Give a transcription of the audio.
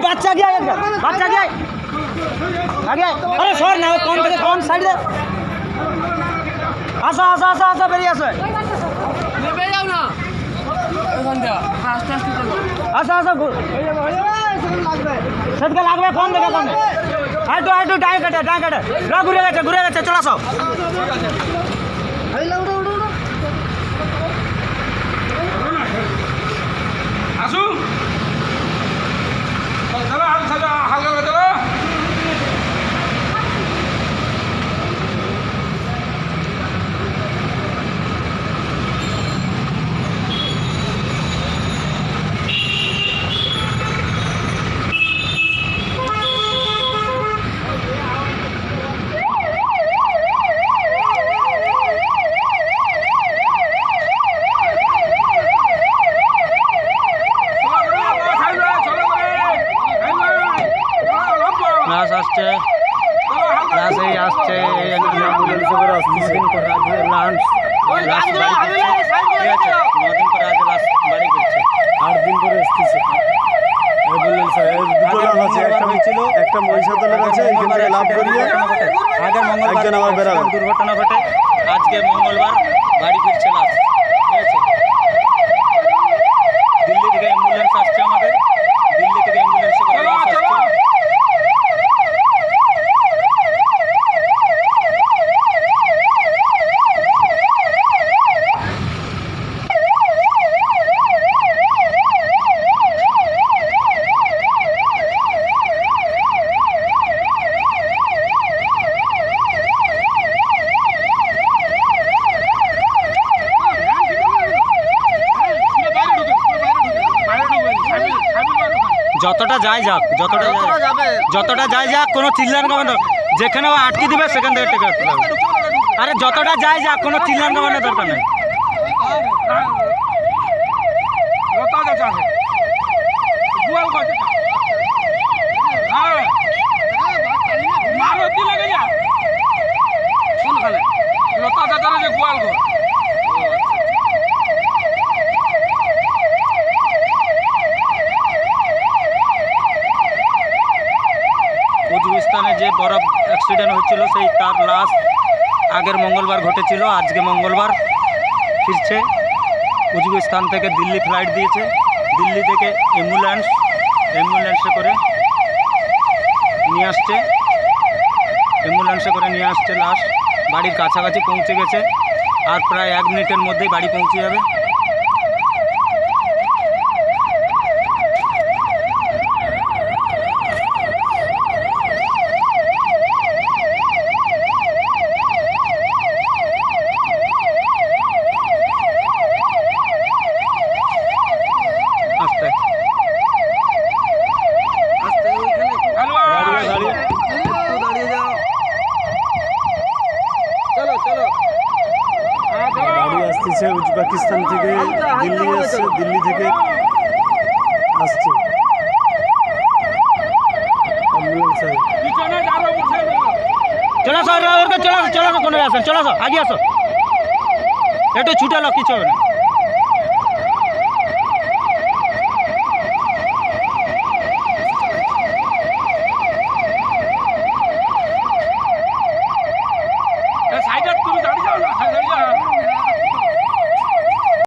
বাচ্চা গিয়ে বাচ্চা গিয়ে আগে আরে সর না কোন থেকে কোন সাইডে আসো আসো আসো আসো বেরিয়ে আসো নেমে যাও না ওখান থেকে আস্তে আস্তে চলো আসো আসো সেদিকে লাগবে কোন থেকে কোন হাইটু হাইটু ডাই কাটে না ঘুরে গেছে চলে আসো আসুন চলো হালকা চলো লাশ আসছে লাশ এই আসছে অ্যাম্বুলেন্স করে আসছে লাশ লাশ বাড়ি ফিরছে ঠিক আছে 9 দিন পরে আজ লাশ বাড়ি ফিরছে 8 দিন করে আসতেছে অ্যাম্বুলেন্স দুটো লাভ আছে একটা ছিল একটা মহিষাদলের আছে এইখান থেকে লাভ করিয়ে আগের মঙ্গলবার একজন আবার বেরাবে দুর্ঘটনা ঘটে আজকে মঙ্গলবার বাড়ি ফিরছে লাশ ঠিক আছে দিল্লি থেকে অ্যাম্বুলেন্স আসছে আমাদের দিল্লি থেকে অ্যাম্বুলেন্সে করে লাশ আসছে যতটা যাই যাক যতটা যাই যাক কোনো চিল্লান কামানো যেখানে ও আটকে দিবে সেখান থেকে টেকা আরে যতটা যাই যাক কোনো চিল্লান কামানোর দরকার নেই লতা যাচ্ছে গুয়াল করতে হ্যাঁ মারতি লেগে যা কোনখানে লতা যাচ্ছে যে গুয়াল ঘর উজবেকিস্তানে যে বড় অ্যাক্সিডেন্ট হচ্ছিল সেই তার লাশ আগের মঙ্গলবার ঘটেছিল আজকে মঙ্গলবার ফিরছে উজবেকিস্তান থেকে দিল্লি ফ্লাইট দিয়েছে দিল্লি থেকে অ্যাম্বুলেন্সে করে নিয়ে আসছে লাশ বাড়ির কাছাকাছি পৌঁছে গেছে আর প্রায় 1 মিনিটের মধ্যেই বাড়ি পৌঁছে যাবে গাড়ি আসতেছে উজবেকিস্তান থেকে দিল্লি আসছে দিল্লি থেকে আসছে অ্যাম্বুলেন্স চলো চলো কোনো আসেন চলো আগে আসো একটু ছুটে লো কিছু হবে না